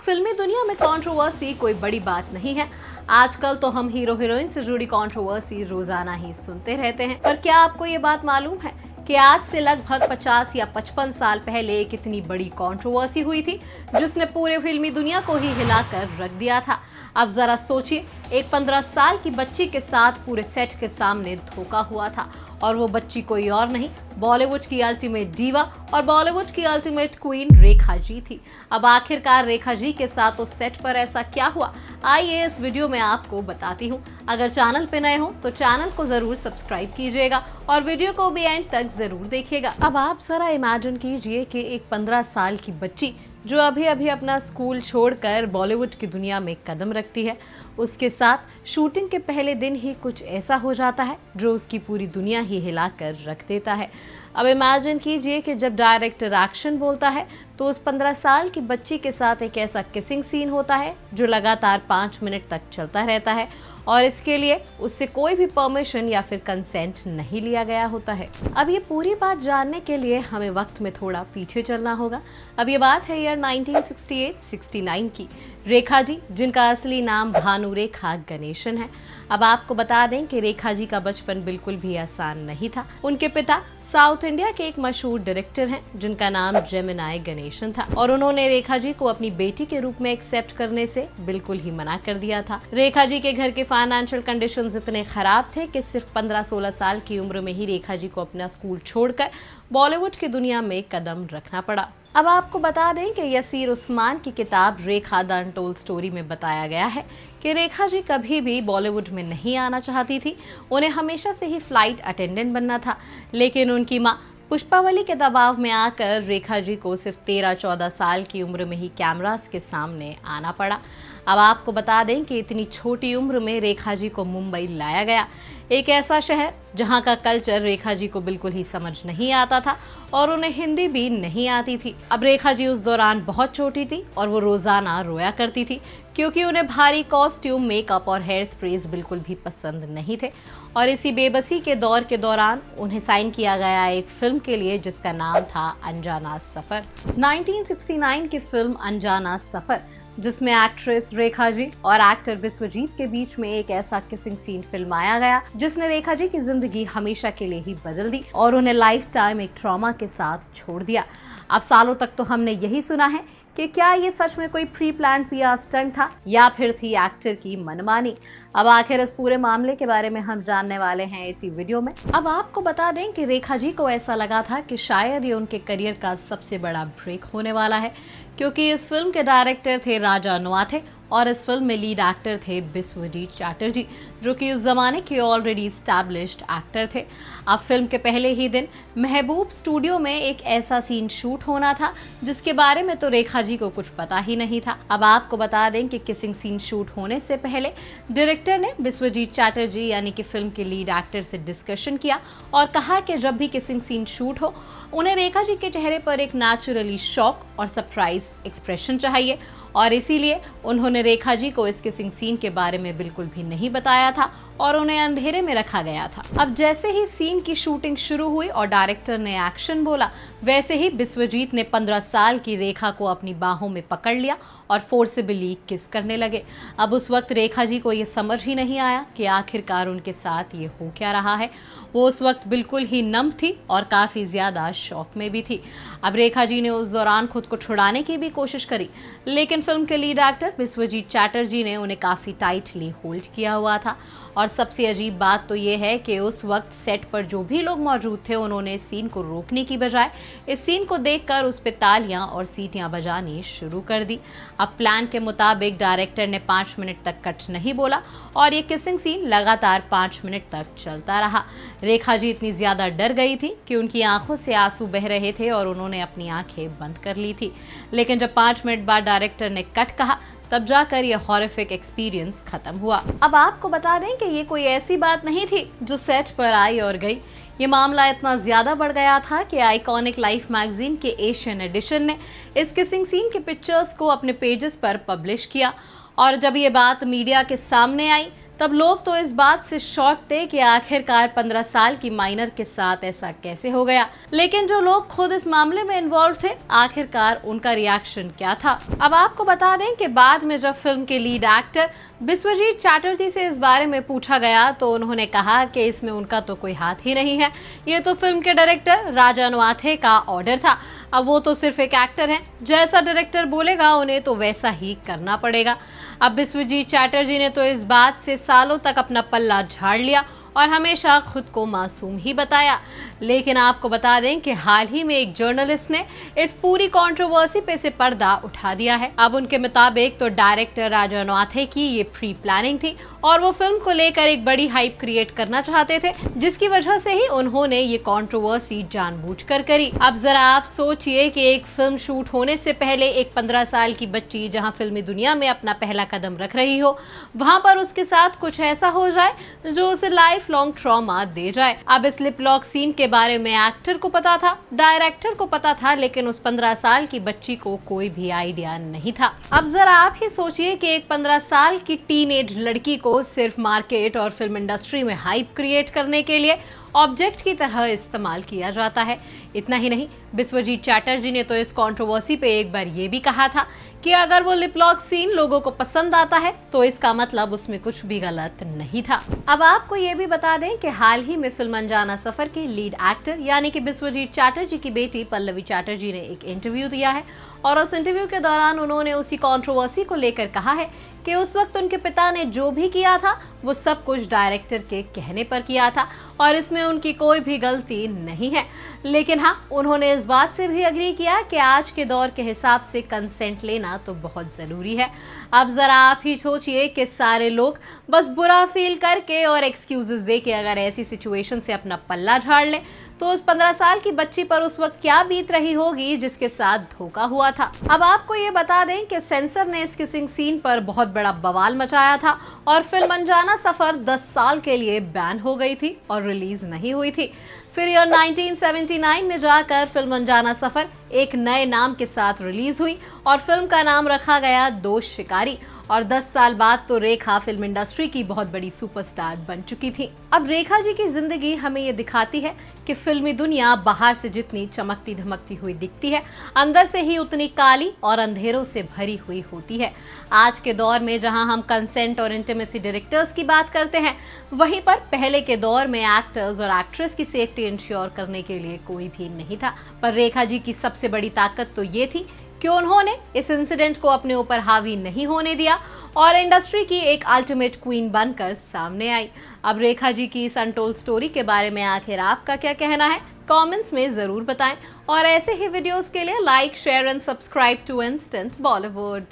फिल्मी दुनिया में कंट्रोवर्सी कोई बड़ी बात नहीं है। आजकल तो हम हीरो हीरोइन से जुड़ी कंट्रोवर्सी रोजाना ही सुनते रहते हैं। पर क्या आपको ये बात मालूम है कि आज से लगभग 50 या 55 साल पहले एक इतनी बड़ी कंट्रोवर्सी हुई थी जिसने पूरे फिल्मी दुनिया को ही हिलाकर रख दिया था। अब जरा सोचिए, एक 15 साल की बच्ची के साथ पूरे सेट के सामने धोखा हुआ था और वो बच्ची कोई और नहीं, बॉलीवुड की अल्टीमेट डीवा और बॉलीवुड की अल्टीमेट क्वीन रेखा जी थी। अब आखिरकार रेखा जी के साथ उस सेट पर ऐसा क्या हुआ, आइए इस वीडियो में आपको बताती हूँ। अगर चैनल पे नए हो तो चैनल को जरूर सब्सक्राइब कीजिएगा और वीडियो को भी एंड तक जरूर देखिएगा। अब आप जरा इमेजिन कीजिए कि एक 15 साल की बच्ची जो अभी अभी अपना स्कूल छोड़कर बॉलीवुड की दुनिया में कदम रखती है, उसके साथ शूटिंग के पहले दिन ही कुछ ऐसा हो जाता है जो उसकी पूरी दुनिया ही हिलाकर रख देता है। अब इमेजिन कीजिए कि जब डायरेक्टर एक्शन बोलता है तो उस 15 साल की बच्ची के साथ एक ऐसा किसिंग सीन होता है जो लगातार 5 मिनट तक चलता रहता है और इसके लिए उससे कोई भी परमिशन या फिर कंसेंट नहीं लिया गया होता है। अब ये पूरी बात जानने के लिए हमें वक्त में थोड़ा पीछे चलना होगा। अब ये बात है ईयर 1968-69 की। रेखा जी, जिनका असली नाम भानुरेखा गणेशन है। अब आपको बता दें कि रेखा जी का बचपन बिल्कुल भी आसान नहीं था। उनके पिता साउथ इंडिया के एक मशहूर डायरेक्टर हैं जिनका नाम जेमिनाई गणेशन था और उन्होंने रेखा जी को अपनी बेटी के रूप में एक्सेप्ट करने से बिल्कुल ही मना कर दिया था। रेखा जी के घर के फाइनेंशियल कंडीशंस इतने खराब थे कि सिर्फ 15-16 साल की उम्र में ही रेखा जी को अपना स्कूल छोड़कर बॉलीवुड की दुनिया में कदम रखना पड़ा। अब आपको बता दें कि यसीर उस्मान की किताब रेखा द अनटोल्ड स्टोरी में बताया गया है कि रेखा जी कभी भी बॉलीवुड में नहीं आना चाहती थी। उन्हें हमेशा से ही फ्लाइट अटेंडेंट बनना था, लेकिन उनकी मां पुष्पावली के दबाव में आकर रेखा जी को सिर्फ 13-14 साल की उम्र में ही कैमरास के सामने आना पड़ा। अब आपको बता दें कि इतनी छोटी उम्र में रेखा जी को मुंबई लाया गया, एक ऐसा शहर जहां का कल्चर रेखा जी को बिल्कुल ही समझ नहीं आता था और उन्हें हिंदी भी नहीं आती थी। अब रेखा जी उस दौरान बहुत छोटी थी और वो रोजाना रोया करती थी क्योंकि उन्हें भारी कॉस्ट्यूम, मेकअप और हेयर स्प्रेस बिल्कुल भी पसंद नहीं थे। और इसी बेबसी के दौर के दौरान उन्हें साइन किया गया एक फिल्म के लिए जिसका नाम था अनजाना सफर। 1969 की फिल्म अनजाना सफर, जिसमें एक्ट्रेस रेखा जी और एक्टर बिस्वजीत के बीच में एक ऐसा किसिंग सीन फिल्माया गया जिसने रेखा जी की जिंदगी हमेशा के लिए ही बदल दी और उन्हें लाइफ टाइम एक ट्रॉमा के साथ छोड़ दिया। अब सालों तक तो हमने यही सुना है कि क्या ये सच में कोई प्री प्लान पीआर स्टंट था या फिर थी एक्टर की मनमानी। अब आखिर इस पूरे मामले के बारे में हम जानने वाले हैं इसी वीडियो में। अब आपको बता दें कि रेखा जी को ऐसा लगा था कि शायद ये उनके करियर का सबसे बड़ा ब्रेक होने वाला है, क्योंकि इस फिल्म के डायरेक्टर थे राजा नवाथे और इस फिल्म में लीड एक्टर थे बिस्वजीत चैटर्जी, जो कि उस जमाने के ऑलरेडी एस्टैब्लिश्ड एक्टर थे। अब फिल्म के पहले ही दिन महबूब स्टूडियो में एक ऐसा सीन शूट होना था जिसके बारे में तो रेखा जी को कुछ पता ही नहीं था। अब आपको बता दें कि किसिंग सीन शूट होने से पहले डायरेक्टर ने बिस्वजीत चैटर्जी यानी कि फिल्म के लीड एक्टर से डिस्कशन किया और कहा कि जब भी किसिंग सीन शूट हो उन्हें रेखा जी के चेहरे पर एक नेचुरली शॉक और सरप्राइज एक्सप्रेशन चाहिए और इसीलिए उन्होंने रेखा जी को इस किसिंग सीन के बारे में बिल्कुल भी नहीं बताया था और उन्हें अंधेरे में रखा गया था। अब जैसे ही सीन की शूटिंग शुरू हुई और डायरेक्टर ने एक्शन बोला, वैसे ही बिस्वजीत ने 15 साल की रेखा को अपनी बाहों में पकड़ लिया और फोर्सिबली किस करने लगे। अब उस वक्त रेखा जी को ये समझ ही नहीं आया कि आखिरकार उनके साथ ये हो क्या रहा है। वो उस वक्त बिल्कुल ही नम थी और काफी ज्यादा शॉक में भी थी। अब रेखा जी ने उस दौरान खुद को छुड़ाने की भी कोशिश करी, लेकिन फिल्म के लीड एक्टर बिस्वजीत चैटर्जी ने उन्हें काफी टाइटली होल्ड किया हुआ था। और सबसे अजीब बात तो ये है कि उस वक्त सेट पर जो भी लोग मौजूद थे उन्होंने इस सीन को रोकने की बजाय इस सीन को देखकर उस पर तालियां और सीटियां बजानी शुरू कर दी। अब प्लान के मुताबिक डायरेक्टर ने 5 मिनट तक कट नहीं बोला और ये किसिंग सीन लगातार 5 मिनट तक चलता रहा। रेखा जी इतनी ज्यादा डर गई थी कि उनकी आंखों से आंसू बह रहे थे और उन्होंने अपनी आंखें बंद कर ली थी। लेकिन जब 5 मिनट बाद डायरेक्टर ने कट कहा तब जाकर ये हॉरिफिक एक्सपीरियंस खत्म हुआ। अब आपको बता दें कि ये कोई ऐसी बात नहीं थी जो सेट पर आई और गई। ये मामला इतना ज्यादा बढ़ गया था कि आइकॉनिक लाइफ मैगजीन के एशियन एडिशन ने इस किसिंग सीन के पिक्चर्स को अपने पेजेस पर पब्लिश किया और जब ये बात मीडिया के सामने आई तब लोग तो इस बात से शॉक थे कि आखिरकार 15 साल की माइनर के साथ ऐसा कैसे हो गया। लेकिन जो लोग खुद इस मामले में इन्वॉल्व थे, आखिरकार उनका रिएक्शन क्या था। अब आपको बता दें कि बाद में जब फिल्म के लीड एक्टर बिस्वजीत चैटर्जी से इस बारे में पूछा गया तो उन्होंने कहा कि इसमें उनका तो कोई हाथ ही नहीं है, ये तो फिल्म के डायरेक्टर राजा नवाथे का ऑर्डर था। अब वो तो सिर्फ एक एक्टर हैं, जैसा डायरेक्टर बोलेगा उन्हें तो वैसा ही करना पड़ेगा। अब बिस्वजीत चैटर्जी ने तो इस बात से सालों तक अपना पल्ला झाड़ लिया और हमेशा खुद को मासूम ही बताया। लेकिन आपको बता दें कि हाल ही में एक जर्नलिस्ट ने इस पूरी कंट्रोवर्सी पे से पर्दा उठा दिया है। अब उनके मुताबिक तो डायरेक्टर राजा नवाथे की ये प्री प्लानिंग थी और वो फिल्म को लेकर एक बड़ी हाइप क्रिएट करना चाहते थे, जिसकी वजह से ही उन्होंने ये कंट्रोवर्सी जानबूझकर करी। अब जरा आप सोचिए कि एक फिल्म शूट होने से पहले एक 15 साल की बच्ची जहां फिल्मी दुनिया में अपना पहला कदम रख रही हो, वहां पर उसके साथ कुछ ऐसा हो जाए जो उसे लाइफ लॉन्ग ट्रॉमा दे जाए। अब इस लिप लॉक सीन के बारे में एक्टर को पता था, डायरेक्टर को पता था, लेकिन उस 15 साल की बच्ची को कोई भी आइडिया नहीं था। अब जरा आप ही सोचिए कि एक 15 साल की टीनेज लड़की को सिर्फ मार्केट और फिल्म इंडस्ट्री में हाइप क्रिएट करने के लिए ऑब्जेक्ट की तरह इस्तेमाल किया जाता है। इतना ही नहीं, बिस्वजीत चैटर्जी ने तो इस कंट्रोवर्सी पे एक बार ये भी कहा था कि अगर वो लिप लॉक सीन लोगों को पसंद आता है तो इसका मतलब उसमें कुछ भी गलत नहीं था। अब आपको ये भी बता दें कि हाल ही में फिल्म अनजाना सफर के लीड एक्टर यानी कि बिस्वजीत चैटर्जी की बेटी पल्लवी चैटर्जी ने एक इंटरव्यू दिया है और उस इंटरव्यू के दौरान उन्होंने उसी कंट्रोवर्सी को लेकर कहा है कि उस वक्त उनके पिता ने जो भी किया था वो सब कुछ डायरेक्टर के कहने पर किया था और इसमें उनकी कोई भी गलती नहीं है। लेकिन हाँ, उन्होंने इस बात से भी एग्री किया कि आज के दौर के हिसाब से कंसेंट लेना तो बहुत जरूरी है। अब जरा आप ही सोचिए कि सारे लोग बस बुरा फील करके और एक्सक्यूजेस दे के अगर ऐसी सिचुएशन से अपना पल्ला झाड़ ले तो उस 15 साल की बच्ची पर उस वक्त क्या बीत रही होगी जिसके साथ धोखा हुआ था। अब आपको ये बता दें कि सेंसर ने इस किसिंग सीन पर बहुत बड़ा बवाल मचाया था और फिल्म अनजाना सफर 10 साल के लिए बैन हो गई थी और रिलीज नहीं हुई थी। फिर ईयर 1979 में जाकर फिल्म अनजाना सफर एक नए नाम के साथ रिलीज हुई और फिल्म का नाम रखा गया दोस्त शिकारी। और 10 साल बाद तो रेखा फिल्म इंडस्ट्री की बहुत बड़ी सुपरस्टार बन चुकी थी। अब रेखा जी की जिंदगी हमें ये दिखाती है कि फिल्मी दुनिया बाहर से जितनी चमकती धमकती हुई दिखती है, अंदर से ही उतनी काली और अंधेरों से भरी हुई होती है। आज के दौर में जहां हम कंसेंट और इंटीमेसी डायरेक्टर्स की बात करते हैं, वहीं पर पहले के दौर में एक्टर्स और एक्ट्रेस की सेफ्टी इंश्योर करने के लिए कोई भी नहीं था। पर रेखा जी की सबसे बड़ी ताकत तो ये थी कि उन्होंने इस इंसिडेंट को अपने ऊपर हावी नहीं होने दिया और इंडस्ट्री की एक अल्टीमेट क्वीन बनकर सामने आई। अब रेखा जी की इस अनटोल्ड स्टोरी के बारे में आखिर आपका क्या कहना है, कमेंट्स में जरूर बताएं और ऐसे ही वीडियोस के लिए like, share and subscribe to Instant Bollywood.